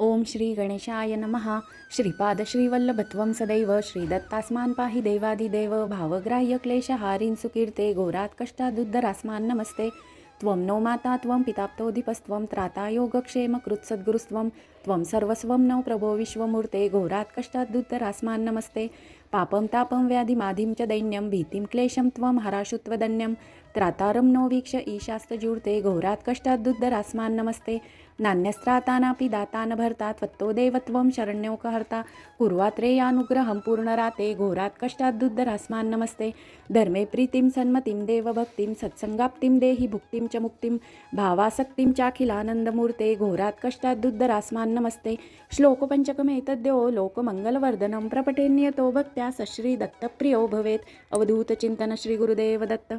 ओम श्री गणेशाय नमः। श्रीपाद श्रीवल्लभत्वं सदैव श्रीदत्तास्मान् पाहि देवादिदेव। भावग्राह्य क्लेशहारिन् सुकीर्ते घोरात् कष्टादुद्धरास्मान् नमस्ते। त्वं नो माता त्वं पिताप्तोऽधिपस्त्वं त्राता योगक्षेमकृत्सद्गुरुस्त्वं त्वं सर्वस्वं नो प्रभो विश्वमूर्ते घोरात् कष्टादुद्धरास्मान् नमस्ते। पापं तापं व्याधिमाधिं च दैन्यं भीतिं क्लेशं त्वं हराशुत्वदन्यं त्रातारं नो वीक्ष ईशास्तजूर्ते घोरात् कष्टादुद्धरास्मान् नमस्ते। नान्यस्त्रातानापि दाता न भर्ता त्वत्तो देवत्वं शरण्योकहर्ता कुर्वात्रेयानुग्रहं पूर्णराते घोरात् कष्टादुद्धरास्मान् नमस्ते। धर्मे प्रीतिं सन्मतिं देवभक्तिं सत्संगाप्तिं देहि भुक्तिं च मुक्तिं भावासक्तिं चाखिलानन्दमूर्ते घोरात् कष्टादुद्धरास्मान् नमस्ते। श्लोकपञ्चकमेतद्यो लोकमङ्गलवर्धनं प्रपठेन्यतो भक्त्या सश्रीदत्तप्रियो भवेत्। अवधूतचिन्तन श्रीगुरुदेवदत्त।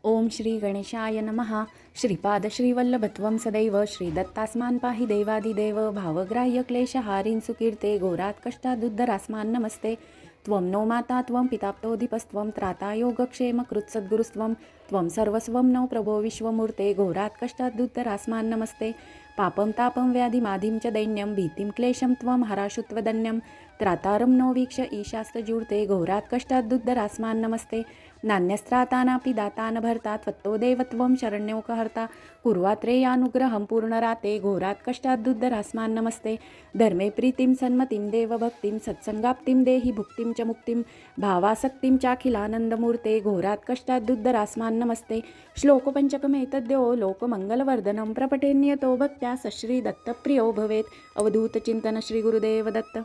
ओम श्री गणेशाय नमः। श्रीपाद श्रीवल्लभत्वं सदैव श्रीदत्तास्मान् पाहि देवादिदेव। भावग्राह्य क्लेशहारिन् सुकीर्ते घोरात् कष्टादुद्धरास्मान् नमस्ते। त्वं नो माता त्वं पिताप्तोऽधिपस्त्वं त्राता योगक्षेमकृत्सद्गुरुस्त्वं त्वं सर्वस्वं नो प्रभो विश्वमूर्ते घोरात् कष्टादुद्धरास्मान् नमस्ते। पापं तापं व्याधिमाधिं च दैन्यं भीतिं क्लेशं त्वं हराशुत्वदन्यं त्रातारं नो वीक्ष ईशास्तजूर्ते घोरात् कष्टादुद्धरास्मान् नमस्ते। नान्यस्त्रातानापि दाता न भर्ता त्वत्तो देवत्वं शरण्योकहर्ता कुर्वात्रेयानुग्रहं पूर्णराते घोरात् कष्टादुद्धरास्मान् नमस्ते। धर्मे प्रीतिं सन्मतिं देवभक्तिं सत्संगाप्तिं देहि भुक्तिं च मुक्तिं भावासक्तिं चाखिलानन्दमूर्ते घोरात् कष्टादुद्धरास्मान् नमस्ते। श्लोकपञ्चकमेतद्यो लोकमङ्गलवर्धनं प्रपठेन्यतो भक्त्या सश्रीदत्तप्रियो भवेत्। अवधूतचिन्तन श्रीगुरुदेवदत्त।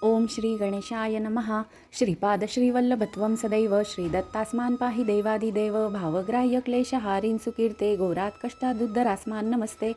ओम श्री गणेशाय नमः। श्रीपाद श्रीवल्लभत्वं सदैव श्रीदत्तास्मान् पाहि देवादिदेव। भावग्राह्य क्लेशहारिन् सुकीर्ते घोरात् कष्टादुद्धरास्मान् नमस्ते।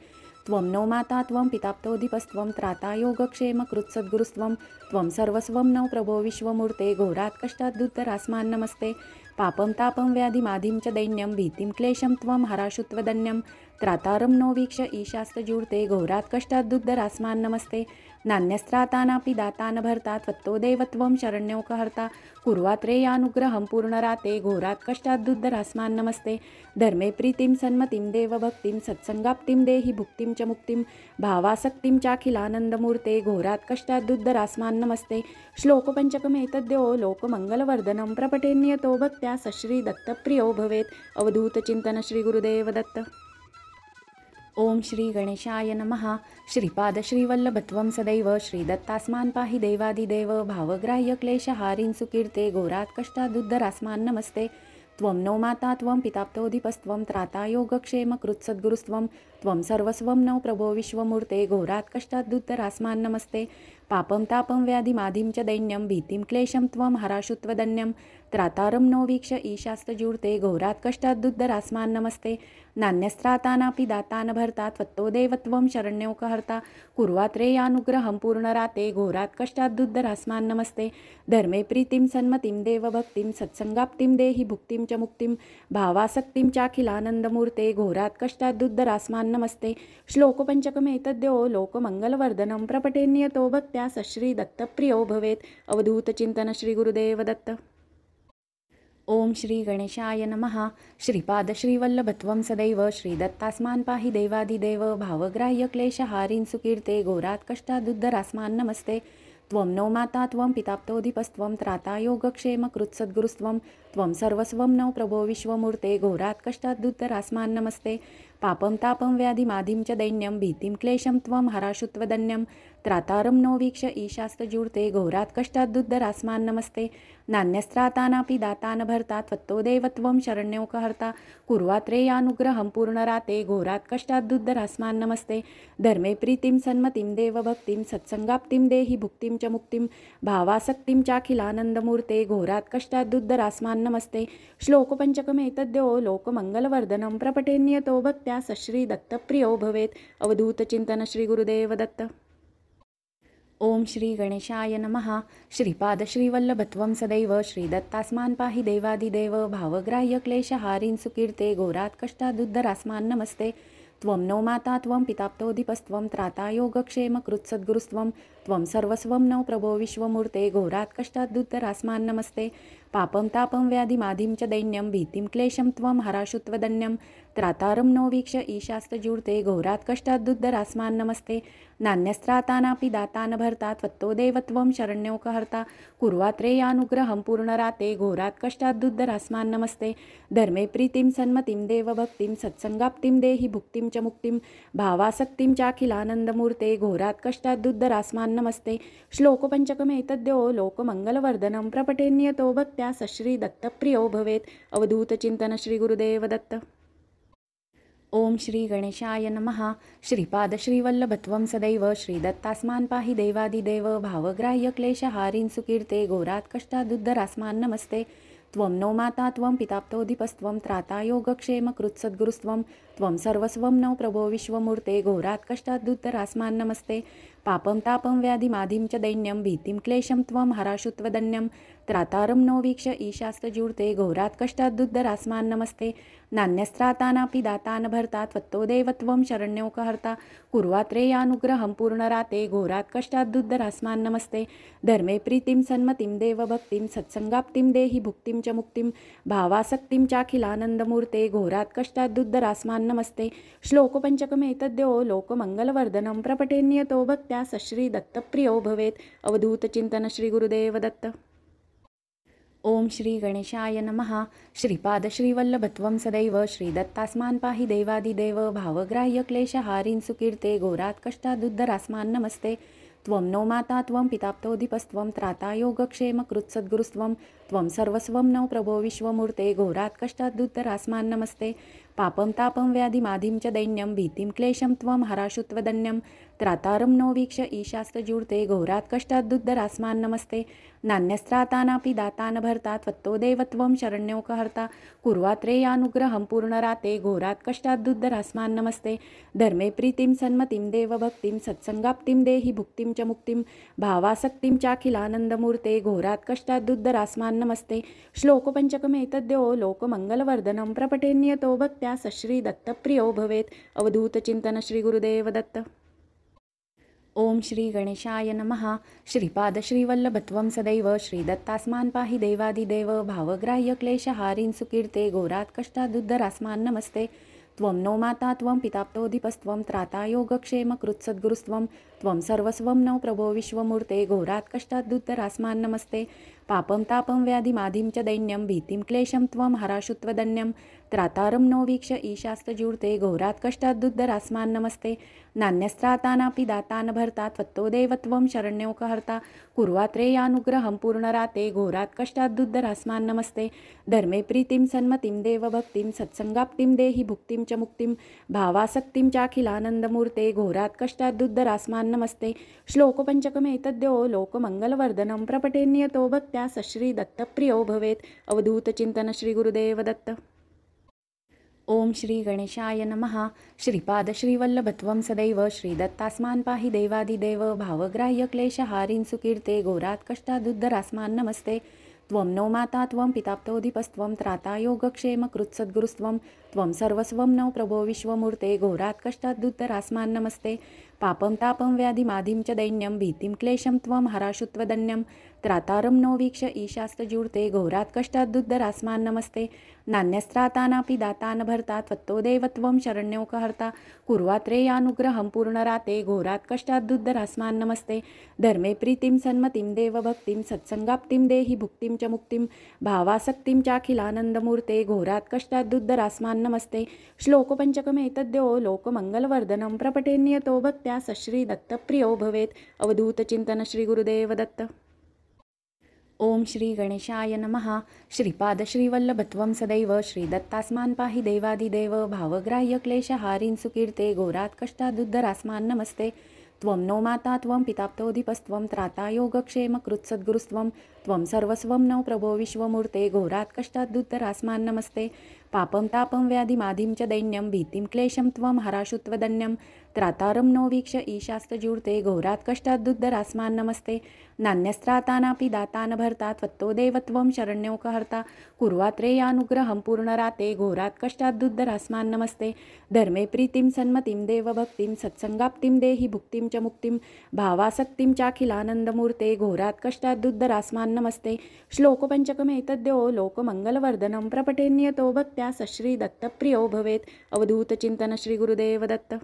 त्वं नो माता त्वं पिताप्तोऽधिपस्त्वं त्राता योगक्षेमकृत्सद्गुरुस्त्वं त्वं सर्वस्वं नो प्रभो विश्वमूर्ते घोरात् कष्टादुद्धरास्मान् नमस्ते। पापं तापं व्याधिमाधिं च दैन्यं भीतिं क्लेशं त्वं हराशुत्वदन्यं त्रातारं नो वीक्ष ईशास्तजूर्ते घोरात् कष्टादुद्धरास्मान् नमस्ते। नान्यस्त्रातानापि दाता न भर्ता त्वत्तो देवत्वं शरण्योकहर्ता कुर्वात्रेयानुग्रहं पूर्णराते घोरात् कष्टादुद्धरास्मान् नमस्ते। धर्मे प्रीतिं सन्मतिं देवभक्तिं सत्संगाप्तिं देहि भुक्तिं च मुक्तिं भावासक्तिं चाखिलानन्दमूर्ते घोरात् कष्टादुद्धरास्मान् नमस्ते। श्लोकपञ्चकमेतद्यो लोकमङ्गलवर्धनं प्रपठेन्यतो भक्त्या सश्रीदत्तप्रियो भवेत्। अवधूतचिन्तन श्रीगुरुदेवदत्त। ओम श्री गणेशाय नमः। श्रीपाद श्रीवल्लभत्वं सदैव श्रीदत्तास्मान् पाहि देवादिदेव। भावग्राह्य क्लेशहारिन् सुकीर्ते घोरात् कष्टादुद्धरास्मान् नमस्ते। त्वं नो माता त्वं पिताप्तोऽधिपस्त्वं त्राता योगक्षेमकृत्सद्गुरुस्त्वं त्वं सर्वस्वं नो प्रभो विश्वमूर्ते घोरात् कष्टादुद्धरास्मान् नमस्ते। पापं तापं व्याधिमाधिं च दैन्यं भीतिं क्लेशं त्वं हराशुत्वदन्यं त्रातारं नो वीक्ष ईशास्तजूर्ते घोरात् कष्टादुद्धरास्मान् नमस्ते। नान्यस्त्रातानापि दाता न भर्ता त्वत्तो देवत्वं शरण्योकहर्ता कुर्वात्रेयानुग्रहं पूर्णराते घोरात् कष्टादुद्धरास्मान् नमस्ते। धर्मे प्रीतिं सन्मतिं देवभक्तिं सत्संगाप्तिं देहि भुक्तिं च मुक्तिं भावासक्तिं चाखिलानन्दमूर्ते घोरात् कष्टादुद्धरास्मान् नमस्ते। श्लोकपञ्चकमेतद्यो लोकमङ्गलवर्धनं प्रपठेन्यतो भक्त्या सश्रीदत्तप्रियो भवेत्। अवधूतचिन्तन श्रीगुरुदेवदत्त। ओम श्री गणेशाय नमः। श्रीपाद श्रीवल्लभत्वं सदैव श्रीदत्तास्मान् पाहि देवादिदेव। भावग्राह्य क्लेशहारिन् सुकीर्ते घोरात् कष्टादुद्धरास्मान् नमस्ते। त्वं नो माता त्वं पिताप्तोऽधिपस्त्वं त्राता योगक्षेमकृत्सद्गुरुस्त्वं त्वं सर्वस्वं नो प्रभो विश्वमूर्ते घोरात् कष्टादुद्धरास्मान् नमस्ते। पापं तापं व्याधिमाधिं च दैन्यं भीतिं क्लेशं त्वं हराशुत्वदन्यं त्रातारं नो वीक्ष ईशास्तजूर्ते घोरात् कष्टादुद्धरास्मान् नमस्ते। नान्यस्त्रातानापि दाता न भर्ता त्वत्तो देवत्वं शरण्योकहर्ता कुर्वात्रेयानुग्रहं पूर्णराते घोरात् कष्टादुद्धरास्मान् नमस्ते। धर्मे प्रीतिं सन्मतिं देवभक्तिं सत्संगाप्तिं देहि भुक्तिं च मुक्तिं भावासक्तिं चाखिलानन्दमूर्ते घोरात् कष्टादुद्धरास्मान् नमस्ते। श्लोकपञ्चकमेतद्यो लोकमङ्गलवर्धनं प्रपठेन्यतो भक्त्या सश्रीदत्तप्रियो भवेत्। अवधूतचिन्तन श्रीगुरुदेवदत्त। ओम श्री गणेशाय नमः। श्रीपाद श्रीवल्लभत्वं सदैव श्रीदत्तास्मान् पाहि देवादिदेव। भावग्राह्य क्लेशहारिन् सुकीर्ते घोरात् कष्टादुद्धरास्मान् नमस्ते। त्वं नो माता त्वं पिताप्तोऽधिपस्त्वं त्राता योगक्षेमकृत्सद्गुरुस्त्वं त्वं सर्वस्वं नो प्रभो विश्वमूर्ते घोरात् कष्टादुद्धरास्मान् नमस्ते। पापं तापं व्याधिमाधिं च दैन्यं भीतिं क्लेशं त्वं हराशुत्वदन्यं त्रातारं नो वीक्ष ईशास्तजूर्ते घोरात् कष्टादुद्धरास्मान् नमस्ते नान्यस्त्रातानापि दाता न भर्ता त्वत्तो देवत्वं शरण्योकहर्ता कुर्वात्रेयानुग्रहं पूर्णराते घोरात् कष्टादुद्धरास्मान् नमस्ते धर्मे प्रीतिं सन्मतिं देवभक्तिं सत्संगाप्तिं देहि भुक्तिं च मुक्तिं भावासक्तिं चाखिलानन्दमूर्ते घोरात् कष्टादुद्धरास्मान् नमस्ते श्लोकपञ्चकमेतद्यो लोकमङ्गलवर्धनं प्रपठेन्यतो भक्त्या सश्रीदत्तप्रियो भवेत् अवधूतचिन्तन श्रीगुरुदेवदत्त। ओम श्री गणेशाय नमः। श्रीपाद श्रीवल्लभत्वं सदैव श्रीदत्तास्मान् पाहि देवादिदेव भावग्राह्य क्लेशहारिन् सुकीर्ते घोरात् कष्टादुद्धरास्मान् नमस्ते त्वं नो माता त्वं पिताप्तोऽधिपस्त्वं त्राता योगक्षेमकृत्सद्गुरुस्त्वं त्वं सर्वस्वं नो प्रभो विश्वमूर्ते घोरात् कष्टादुद्धरास्मान् नमस्ते पापं तापं व्याधिमाधिं च दैन्यं भीतिं क्लेशं त्वं हराशुत्वदन्यं त्रातारं नो वीक्ष ईशास्तजूर्ते घोरात् कष्टादुद्धरास्मान् नमस्ते नान्यस्त्रातानापि दाता न भर्ता त्वत्तो देवत्वं शरण्योकहर्ता कुर्वात्रेयानुग्रहं पूर्णराते घोरात् कष्टादुद्धरास्मान् नमस्ते धर्मे प्रीतिं सन्मतिं देवभक्तिं सत्संगाप्तिं देहि भुक्तिं च मुक्तिं भावासक्तिं चाखिलानन्दमूर्ते घोरात् कष्टादुद्धरास्मान् नमस्ते श्लोकपञ्चकमेतद्यो लोकमङ्गलवर्धनं प्रपठेन्यतो भक्त्या सश्रीदत्तप्रियो भवेत् अवधूतचिन्तन श्रीगुरुदेवदत्त। ओम श्री गणेशाय नमः। श्रीपाद श्रीवल्लभत्वं सदैव श्रीदत्तास्मान् पाहि देवादिदेव भावग्राह्य क्लेशहारिन् सुकीर्ते घोरात् कष्टादुद्धरास्मान् नमस्ते त्वं नो माता त्वं पिताप्तोऽधिपस्त्वं त्राता योगक्षेमकृत्सद्गुरुस्त्वं त्वं सर्वस्वं नो प्रभो विश्वमूर्ते घोरात् कष्टादुद्धरास्मान् नमस्ते पापं तापं व्याधिमाधिं च दैन्यं भीतिं क्लेशं त्वं हराशुत्वदन्यं त्रातारं नो वीक्ष ईशास्तजूर्ते घोरात् कष्टादुद्धरास्मान् नमस्ते नान्यस्त्रातानापि दाता न भर्ता त्वत्तो देवत्वं शरण्योकहर्ता कुर्वात्रेयानुग्रहं पूर्णराते घोरात् कष्टादुद्धरास्मान् नमस्ते धर्मे प्रीतिं सन्मतिं देवभक्तिं सत्संगाप्तिं देहि भुक्तिं च मुक्तिं भावासक्तिं चाखिलानन्दमूर्ते घोरात् कष्टादुद्धरास्मान् नमस्ते श्लोकपञ्चकमेतद्यो लोकमङ्गलवर्धनं प्रपठेन्यतो भक्त्या सश्रीदत्तप्रियो भवेत् अवधूतचिन्तन श्रीगुरुदेवदत्त। ओम श्री गणेशाय नमः। श्रीपाद श्रीवल्लभत्वं सदैव श्रीदत्तास्मान् पाहि देवादिदेव भावग्राह्य क्लेशहारिन् सुकीर्ते घोरात् कष्टादुद्धरास्मान् नमस्ते त्वं नो माता त्वं पिताप्तोऽधिपस्त्वं त्राता योगक्षेमकृत्सद्गुरुस्त्वं त्वं सर्वस्वं नो प्रभो विश्वमूर्ते घोरात् कष्टादुद्धरास्मान् नमस्ते पापं तापं व्याधिमाधिं च दैन्यं भीतिं क्लेशं त्वं हराशुत्वदन्यं त्रातारं नो वीक्ष ईशास्तजूर्ते घोरात् कष्टादुद्धरास्मान् नमस्ते नान्यस्त्रातानापि दाता न भर्ता त्वत्तो देवत्वं शरण्योकहर्ता कुर्वात्रेयानुग्रहं पूर्णराते घोरात् कष्टादुद्धरास्मान् नमस्ते धर्मे प्रीतिं सन्मतिं देवभक्तिं सत्संगाप्तिं देहि भुक्तिं च मुक्तिं भावासक्तिं चाखिलानन्दमूर्ते घोरात् कष्टादुद्धरास्मान् नमस्ते श्लोकपञ्चकमेतद्यो लोकमङ्गलवर्धनं प्रपठेन्यतो भक्त्या सश्रीदत्तप्रियो भवेत् अवधूतचिन्तन श्रीगुरुदेवदत्त। ओम श्री गणेशाय नमः। श्रीपाद श्रीवल्लभत्वं सदैव श्रीदत्तास्मान् पाहि देवादिदेव भावग्राह्य क्लेशहारिन् सुकीर्ते घोरात् कष्टादुद्धरास्मान् नमस्ते त्वं नो माता त्वं पिताप्तोऽधिपस्त्वं त्राता योगक्षेमकृत्सद्गुरुस्त्वं त्वं सर्वस्वं नो प्रभो विश्वमूर्ते घोरात् कष्टादुद्धरास्मान् नमस्ते पापं तापं व्याधिमाधिं च दैन्यं भीतिं क्लेशं त्वं हराशुत्वदन्यं त्रातारं नो वीक्ष ईशास्तजूर्ते घोरात् कष्टादुद्धरास्मान् नमस्ते नान्यस्त्रातानापि दाता न भर्ता त्वत्तो देवत्वं शरण्योकहर्ता कुर्वात्रेयानुग्रहं पूर्णराते घोरात् कष्टादुद्धरास्मान् नमस्ते धर्मे प्रीतिं सन्मतिं देवभक्तिं सत्संगाप्तिं देहि भुक्तिं च मुक्तिं भावासक्तिं चाखिलानन्दमूर्ते घोरात् कष्टादुद्धरास्मान् नमस्ते श्लोकपञ्चकमेतद्यो लोकमङ्गलवर्धनं प्रपठेन्यतो भक्त्या सश्रीदत्तप्रियो भवेत् अवधूतचिन्तन श्रीगुरुदेवदत्त। ओम श्री गणेशाय नमः। श्रीपाद श्रीवल्लभत्वं सदैव श्रीदत्तास्मान् पाहि देवादिदेव भावग्राह्य क्लेशहारिन् सुकीर्ते घोरात् कष्टादुद्धरास्मान् नमस्ते त्वं नो माता त्वं पिताप्तोऽधिपस्त्वं त्राता योगक्षेमकृत्सद्गुरुस्त्वं त्वं सर्वस्वं नो प्रभो विश्वमूर्ते घोरात् कष्टादुद्धरास्मान् नमस्ते पापं तापं व्याधिमादिं च दैन्यं भीतिं क्लेशं त्वं हराशुत्वदन्यं त्रातारं नो वीक्ष ईशास्तजूर्ते घोरात् कष्टाद्दुद्धरास्मान् नमस्ते नान्यस्त्रातानापि दातान भर्ता त्वत्तो देवत्वं शरण्योकहर्ता कुर्वात्रेयानुग्रहं पूर्णराते घोरात् कष्टाद्दुद्धरास्मान् नमस्ते धर्मे प्रीतिं सन्मतिं देवभक्तिं सत्संगाप्तिं देहि भुक्तिं च मुक्तिं भावासक्तिं चाखिलानन्दमूर्ते घोरात् कष्टाद्दुद्धरास्मान् नमस्ते श्लोकपञ्चकमेतद्यो लोकमङ्गलवर्धनं प्रपठेन्यतो भक्त्या सश्रीदत्तप्रियो भवेत् अवधूतचिन्तन श्रीगुरुदेवदत्त।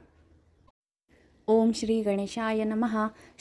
ओम श्री गणेशाय नमः।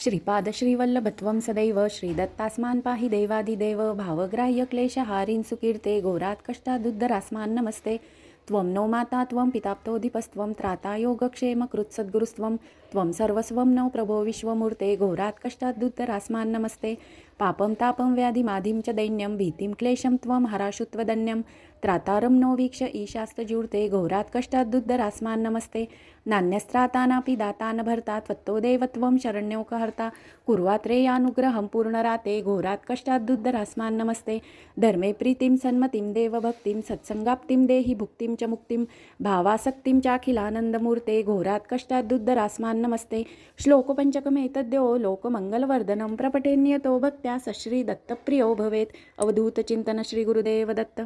श्रीपाद श्रीवल्लभत्वं सदैव श्रीदत्तास्मान् पाहि देवादिदेव भावग्राह्य क्लेशहारिन् सुकीर्ते घोरात् कष्टादुद्धरास्मान् नमस्ते त्वं नो माता त्वं पिताप्तोऽधिपस्त्वं त्राता योगक्षेमकृत्सद्गुरुस्त्वं त्वं सर्वस्वं नो प्रभो विश्वमूर्ते घोरात् कष्टादुद्धरास्मान् नमस्ते पापं तापं व्याधिमादिं च दैन्यं भीतिं क्लेशं त्वं हराशुत्वदन्यं त्रातारं नो वीक्ष ईशास्तजूर्ते घोरात् कष्टादुद्धरास्मान् नमस्ते नान्यस्त्रातानापि दातान भर्ता त्वत्तो देवत्वं शरण्योकहर्ता कुर्वात्रेयानुग्रहं पूर्णराते घोरात् कष्टाद्दुद्धरास्मान् नमस्ते धर्मे प्रीतिं सन्मतिं देवभक्तिं सत्संगाप्तिं देहि भुक्तिं च मुक्तिं भावासक्तिं चाखिलानन्दमूर्ते घोरात् कष्टाद्दुद्धरास्मान् नमस्ते श्लोकपञ्चकमेतद्यो लोकमङ्गलवर्धनं प्रपठेन्यतो भक्त्या सश्रीदत्तप्रियो भवेत् अवधूतचिन्तन श्रीगुरुदेवदत्त।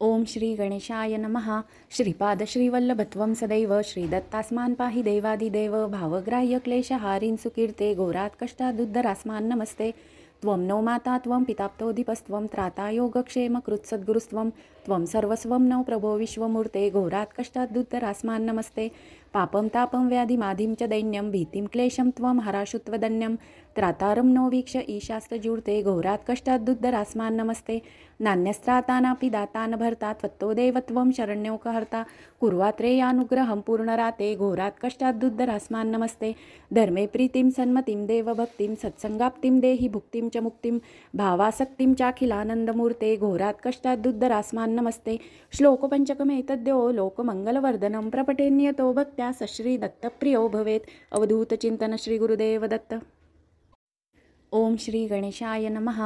ओम श्री गणेशाय नमः। श्रीपाद श्रीवल्लभत्वं सदैव श्रीदत्तास्मान् पाहि देवादिदेव भावग्राह्य क्लेशहारिन् सुकीर्ते घोरात् कष्टादुद्धरास्मान् नमस्ते त्वं नो माता त्वं पिताप्तोऽधिपस्त्वं त्राता योगक्षेमकृत्सद्गुरुस्त्वं त्वं सर्वस्वं नो प्रभो विश्वमूर्ते घोरात् कष्टादुद्धरास्मान् नमस्ते पापं तापं व्याधिमादिं च दैन्यं भीतिं क्लेशं त्वं हराशुत्वदन्यं त्रातारं नो वीक्ष ईशास्तजूर्ते घोरात् कष्टाद्दुद्धरास्मान् नमस्ते नान्यस्त्रातानापि दातान भर्ता त्वत्तो देवत्वं शरण्योकहर्ता कुर्वात्रेयानुग्रहं पूर्णराते घोरात् कष्टाद्दुद्धरास्मान् नमस्ते धर्मे प्रीतिं सन्मतिं देवभक्तिं सत्संगाप्तिं देहि भुक्तिं च मुक्तिं भावासक्तिं चाखिलानन्दमूर्ते घोरात् कष्टाद्दुद्धरास्मान् नमस्ते श्लोकपञ्चकमेतद्यो लोकमङ्गलवर्धनं प्रपठेन्यतो भक्त्या सश्रीदत्तप्रियो भवेत् अवधूतचिन्तन श्रीगुरुदेवदत्त। ओम श्री गणेशाय नमः।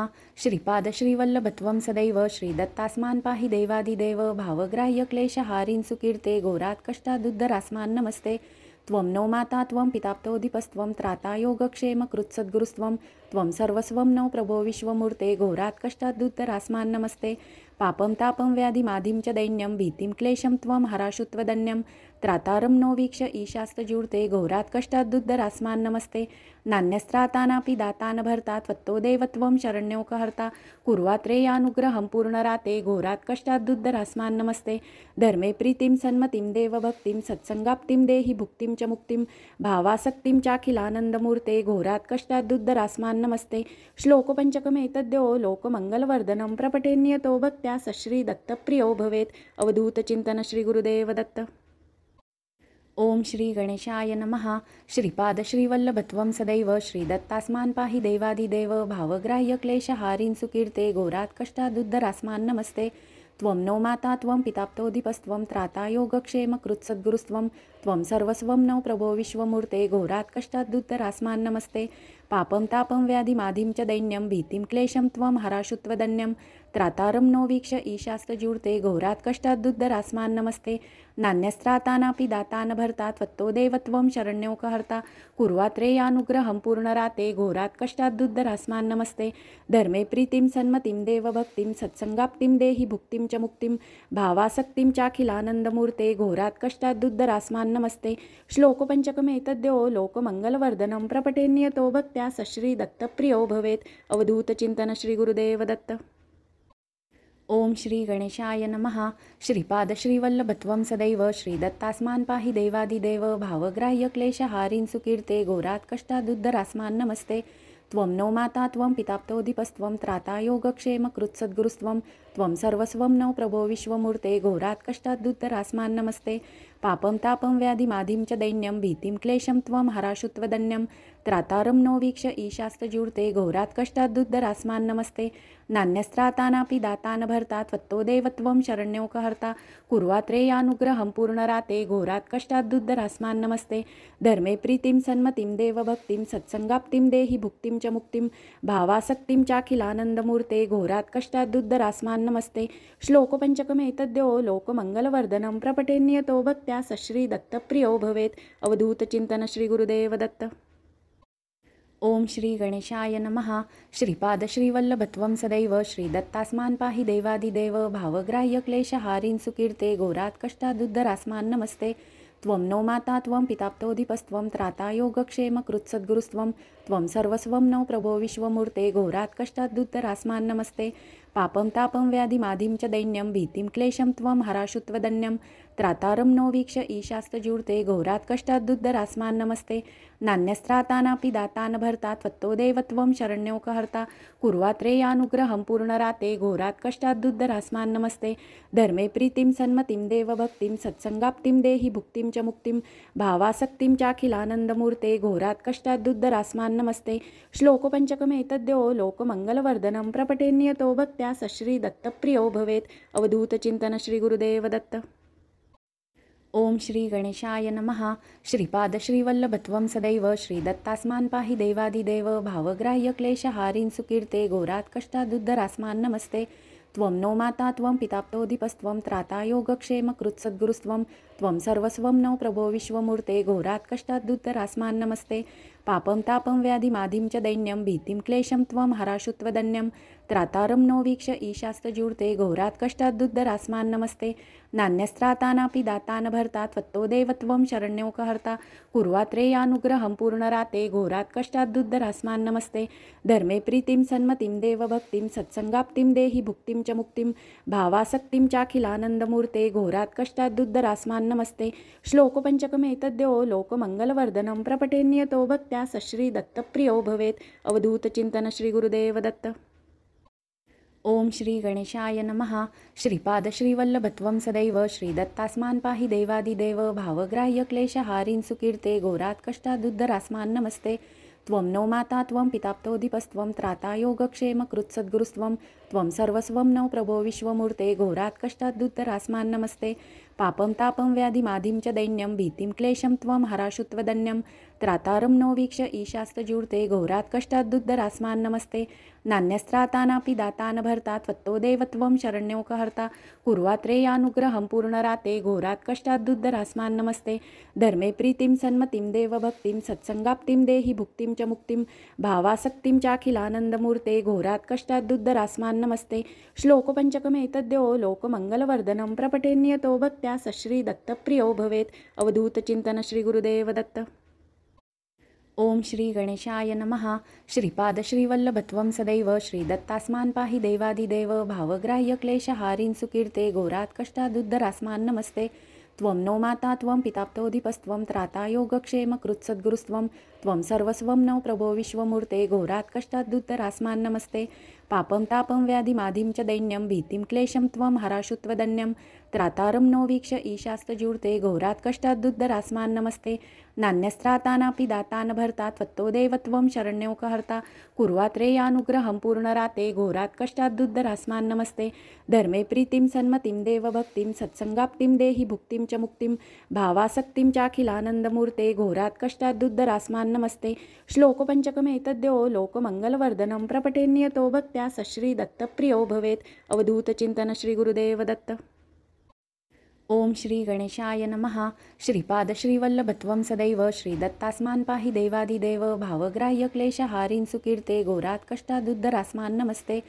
श्रीपाद श्रीवल्लभत्वं सदैव श्रीदत्तास्मान् पाहि देवादिदेव भावग्राह्य क्लेशहारिन् सुकीर्ते घोरात् कष्टादुद्धरास्मान् नमस्ते त्वं नो माता त्वं पिताप्तोऽधिपस्त्वं त्राता योगक्षेमकृत्सद्गुरुस्त्वं त्वं सर्वस्वं नो प्रभो विश्वमूर्ते घोरात् कष्टादुद्धरास्मान् नमस्ते पापं तापं व्याधिमादिं च दैन्यं भीतिं क्लेशं त्वं हराशुत्वदन्यं त्रातारं नो वीक्ष ईशास्तजूर्ते घोरात् कष्टाद्दुद्धरास्मान् नमस्ते नान्यस्त्रातानापि दातान भर्ता त्वत्तो देवत्वं शरण्योकहर्ता कुर्वात्रेयानुग्रहं पूर्णराते घोरात् कष्टाद्दुद्धरास्मान् नमस्ते धर्मे प्रीतिं सन्मतिं देवभक्तिं सत्संगाप्तिं देहि भुक्तिं च मुक्तिं भावासक्तिं चाखिलानन्दमूर्ते घोरात् कष्टाद्दुद्धरास्मान् नमस्ते श्लोकपञ्चकमेतद्यो लोकमङ्गलवर्धनं प्रपठेन्यतो भक्त्या सश्रीदत्तप्रियो भवेत् अवधूतचिन्तन श्रीगुरुदेवदत्त। ओम श्री गणेशाय नमः। श्रीपाद श्रीवल्लभत्वं सदैव श्रीदत्तास्मान् पाहि देवादिदेव भावग्राह्य क्लेशहारिन् सुकीर्ते घोरात् कष्टादुद्धरास्मान् नमस्ते त्वं नो माता त्वं पिताप्तोऽधिपस्त्वं त्राता योगक्षेमकृत्सद्गुरुस्त्वं त्वं सर्वस्वं नो प्रभो विश्वमूर्ते घोरात् कष्टादुद्धरास्मान् नमस्ते पापं तापं व्याधिमादिं च दैन्यं भीतिं क्लेशं त्वं हराशुत्वदन्यं त्रातारं नो वीक्ष ईशास्तजूर्ते घोरात् कष्टाद्दुद्धरास्मान् नमस्ते नान्यस्त्रातानापि दातान भर्ता त्वत्तो देवत्वं शरण्योकहर्ता कुर्वात्रेयानुग्रहं पूर्णराते घोरात् कष्टाद्दुद्धरास्मान् नमस्ते धर्मे प्रीतिं सन्मतिं देवभक्तिं सत्संगाप्तिं देहि भुक्तिं च मुक्तिं भावासक्तिं चाखिलानन्दमूर्ते घोरात् कष्टाद्दुद्धरास्मान् नमस्ते श्लोकपञ्चकमेतद्यो लोकमङ्गलवर्धनं प्रपठेन्यतो भक्त्या सश्रीदत्तप्रियो भवेत् अवधूतचिन्तन श्रीगुरुदेवदत्त। ओम श्री गणेशाय नमः। श्रीपाद श्रीवल्लभत्वं सदैव श्रीदत्तास्मान् पाहि देवादिदेव भावग्राह्य क्लेशहारिन् सुकीर्ते घोरात् कष्टादुद्धरास्मान् नमस्ते त्वं नो माता त्वं पिताप्तोऽधिपस्त्वं त्राता योगक्षेमकृत्सद्गुरुस्त्वं त्वं सर्वस्वं नो प्रभो विश्वमूर्ते घोरात् कष्टाद्दुद्धरास्मान् नमस्ते पापं तापं व्याधिमादिं च दैन्यं भीतिं क्लेशं त्वं हराशुत्वदन्यं त्रातारं नो वीक्ष ईशास्तजूर्ते घोरात् कष्टाद्दुद्धरास्मान् नमस्ते नान्यस्त्रातानापि दातान भर्ता त्वत्तो देवत्वं शरण्योकहर्ता कुर्वात्रेयानुग्रहं पूर्णराते घोरात् कष्टाद्दुद्धरास्मान् नमस्ते धर्मे प्रीतिं सन्मतिं देवभक्तिं सत्संगाप्तिं देहि भुक्तिं च मुक्तिं भावासक्तिं चाखिलानन्दमूर्ते घोरात् कष्टाद्दुद्धरास्मान् नमस्ते श्लोकपञ्चकमेतद्यो लोकमङ्गलवर्धनं प्रपठेन्नियतो भक्त्या सश्रीदत्तप्रियो भवेत् अवधूतचिन्तन श्रीगुरुदेव दत्त। ओम श्री गणेशाय नमः। श्रीपाद श्रीवल्लभत्वं सदैव श्रीदत्तास्मान् पाहि देवादिदेव भावग्राह्य क्लेशहारिन् सुकीर्ते घोरात् कष्टादुद्धरास्मान् नमस्ते त्वं नो माता त्वं पिताप्तोऽधिपस्त्वं त्राता योगक्षेमकृत्सद्गुरुस्त्वं त्वं सर्वस्वं नो प्रभो विश्वमूर्ते घोरात् कष्टादुद्धरास्मान् नमस्ते पापं तापं व्याधिमाधिं च दैन्यं भीतिं क्लेशं त्वं हराशुत्वदन्यं त्रातारं नो वीक्ष ईशास्तजूर्ते घोरात् कष्टादुद्धरास्मान् नमस्ते नान्यस्त्रातानापि दाता न भर्ता त्वत्तो देवत्वं शरण्योकहर्ता कुर्वात्रेयानुग्रहं पूर्णराते घोरात् कष्टादुद्धरास्मान् नमस्ते धर्मे प्रीतिं सन्मतिं देवभक्तिं सत्संगाप्तिं देहि भुक्तिं च मुक्तिं भावासक्तिं चाखिलानन्दमूर्ते घोरात् कष्टादुद्धरास्मान् नमस्ते श्लोकपञ्चकमेतद्यो लोकमङ्गलवर्धनं प्रपठेन्नियतो भक्त्या सश्रीदत्तप्रियो भवेत् अवधूतचिन्तन श्रीगुरुदेव दत्त। ओम श्री गणेशाय नमः। श्रीपाद श्रीवल्लभत्वं सदैव श्रीदत्तास्मान् पाहि देवादिदेव भावग्राह्य क्लेशहारिन् सुकीर्ते घोरात् कष्टादुद्धरास्मान् नमस्ते त्वं नो माता त्वं पिताप्तोऽधिपस्त्वं त्राता योगक्षेमकृत्सद्गुरुस्त्वं त्वं सर्वस्वं नो प्रभो विश्वमूर्ते घोरात् कष्टादुद्धरास्मान् नमस्ते पापं तापं व्याधिमाधिं च दैन्यं भीतिं क्लेशं त्वं हराशुत्वदन्यं त्रातारं नो वीक्ष ईशास्तजूर्ते घोरात् कष्टादुद्धरास्मान् नमस्ते नान्यस्त्रातानापि दाता न भर्ता त्वत्तो देवत्वं शरण्योकहर्ता कुर्वात्रेयानुग्रहं पूर्णराते घोरात् कष्टादुद्धरास्मान् नमस्ते धर्मे प्रीतिं सन्मतिं देवभक्तिं सत्संगाप्तिं देहि भुक्तिं च मुक्तिं भावासक्तिं चाखिलानन्दमूर्ते घोरात् कष्टादुद्धरास्मान् नमस्ते श्लोकपञ्चकमेतद्यो लोकमङ्गलवर्धनं प्रपठेन्नियतो भक्त्या सश्रीदत्तप्रियो भवेत् अवधूतचिन्तन श्रीगुरुदेव दत्त। ओम श्री गणेशाय नमः। श्रीपाद श्रीवल्लभत्वं सदैव श्रीदत्तास्मान् पाहि देवादिदेव भावग्राह्य क्लेशहारिन् सुकीर्ते घोरात् कष्टादुद्धरास्मान् नमस्ते त्वं नो माता त्वं पिताप्तोऽधिपस्त्वं त्राता योगक्षेमकृत्सद्गुरुस्त्वं त्वं सर्वस्वं नो प्रभो विश्वमूर्ते घोरात् कष्टादुद्धरास्मान् नमस्ते पापं तापं व्याधिमाधिं च दैन्यं भीतिं क्लेशं त्वं हराशुत्वदन्यं त्रातारं नो वीक्ष ईशास्तजूर्ते घोरात् कष्टादुद्धरास्मान् नमस्ते नान्यस्त्रातानापि दाता न भर्ता त्वत्तो देवत्वं शरण्योकहर्ता कुर्वात्रेयानुग्रहं पूर्णराते घोरात् कष्टादुद्धरास्मान् नमस्ते धर्मे प्रीतिं सन्मतिं देवभक्तिं सत्संगाप्तिं देहि भुक्तिं च मुक्तिं भावासक्तिं चाखिलानन्दमूर्ते घोरात् कष्टादुद्धरास्मान् नमस्ते श्लोकपञ्चकमेतद्यो लोकमङ्गलवर्धनं प्रपठेन्नियतो भक्त्या सश्रीदत्तप्रियो भवेत् अवधूतचिन्तन श्रीगुरुदेव दत्त। ओम श्री गणेशाय नमः। श्रीपाद श्रीवल्लभत्वं सदैव श्रीदत्तास्मान् पाहि देवादिदेव भावग्राह्य क्लेशहारिन् सुकीर्ते घोरात् कष्टादुद्धरास्मान् नमस्ते त्वं नो माता त्वं पिताप्तोऽधिपस्त्वं त्राता योगक्षेमकृत्सद्गुरुस्त्वं त्वं सर्वस्वं नो प्रभो विश्वमूर्ते घोरात् कष्टादुद्धरास्मान् नमस्ते पापं तापं व्याधिमाधिं च दैन्यं भीतिं क्लेशं त्वं हराशुत्वदन्यं त्रातारं नो वीक्ष ईशास्तजूर्ते घोरात् कष्टादुद्धरास्मान् नमस्ते नान्यस्त्रातानापि दाता न भर्ता त्वत्तो देवत्वं शरण्योकहर्ता कुर्वात्रेयानुग्रहं पूर्णराते घोरात् कष्टादुद्धरास्मान् नमस्ते धर्मे प्रीतिं सन्मतिं देवभक्तिं सत्संगाप्तिं देहि भुक्तिं च मुक्तिं भावासक्तिं चाखिलानन्दमूर्ते घोरात् कष्टादुद्धरास्मान् नमस्ते श्लोकपञ्चकमेतद्यो लोकमङ्गलवर्धनं प्रपठेन्नियतो भक्त्या सश्रीदत्तप्रियो भवेत् अवधूतचिन्तन श्रीगुरुदेव दत्त। ओम श्री गणेशाय नमः। श्रीपाद श्रीवल्लभत्वं सदैव श्रीदत्तास्मान् पाहि देवादिदेव भावग्राह्य क्लेशहारिन् सुकीर्ते घोरात् कष्टादुद्धरास्मान् नमस्ते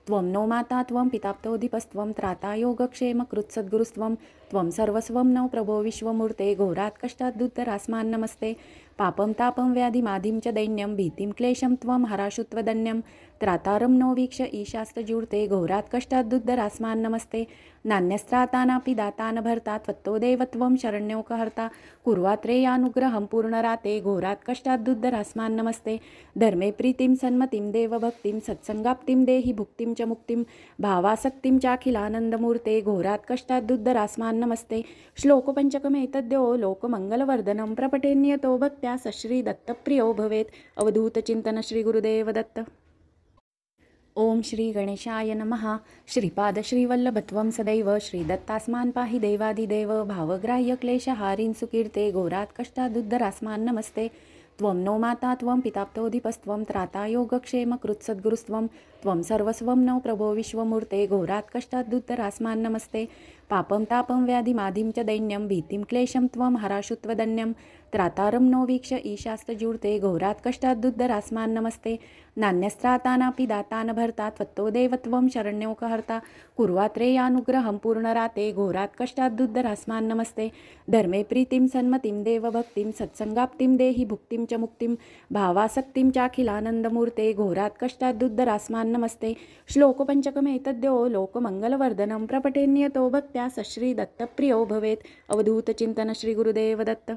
त्वं नो माता त्वं पिताप्तोऽधिपस्त्वं त्राता योगक्षेमकृत्सद्गुरुस्त्वं त्वं सर्वस्वं नो प्रभो विश्वमूर्ते घोरात् कष्टादुद्धरास्मान् नमस्ते पापं तापं व्याधिमाधिं च दैन्यं भीतिं क्लेशं त्वं हराशुत्वदन्यं त्रातारं नो वीक्ष ईशास्तजूर्ते घोरात् कष्टादुद्धरास्मान् नमस्ते नान्यस्त्रातानापि दाता न भर्ता त्वत्तो देवत्वं शरण्योकहर्ता कुर्वात्रेयानुग्रहं पूर्णराते घोरात् कष्टादुद्धरास्मान् नमस्ते धर्मे प्रीतिं सन्मतिं देवभक्तिं सत्संगाप्तिं देहि भुक्तिं च मुक्तिं भावासक्तिं चाखिलानन्दमूर्ते घोरात् कष्टादुद्धरास्मान् नमस्ते श्लोकपञ्चकमेतद्यो लोकमङ्गलवर्धनं प्रपठेन्नियतो भक्त्या सश्रीदत्तप्रियो भवेत् अवधूतचिन्तन श्रीगुरुदेव दत्त। ओम श्री गणेशाय नमः। श्रीपाद श्रीवल्लभत्वं सदैव श्रीदत्तास्मान् पाहि देवादिदेव भावग्राह्य क्लेशहारिन् सुकीर्ते घोरात् कष्टादुद्धरास्मान् नमस्ते त्वं नो माता त्वं पिताप्तोऽधिपस्त्वं त्राता योगक्षेमकृत्सद्गुरुस्त्वं त्वं सर्वस्वं नो प्रभो विश्वमूर्ते घोरात् कष्टादुत्तरास्मान् नमस्ते पापं तापं व्याधिमाधिं च दैन्यं भीतिं क्लेशं त्वं हराशुत्वदन्यं त्रातारं नो वीक्ष ईशास्तजूर्ते घोरात् कष्टादुद्धरास्मान् नमस्ते नान्यस्त्राता नापि दाता न भर्ता त्वत्तो देवत्वं शरण्योकहर्ता कुर्वात्रेयानुग्रहं पूर्णराते घोरात् कष्टादुद्धरास्मान् नमस्ते धर्मे प्रीतिं सन्मतिं देवभक्तिं सत्संगाप्तिं देहि भुक्तिं च मुक्तिं भावासक्तिं चाखिलानन्दमूर्ते घोरात् कष्टादुद्धरास्मान् नमस्ते श्लोकपञ्चकमेतद्यो लोकमङ्गलवर्धनं प्रपठेन्यतो भक्त्या सश्रीदत्तप्रियो भवेत् अवधूतचिन्तन श्री गुरुदेव दत्त।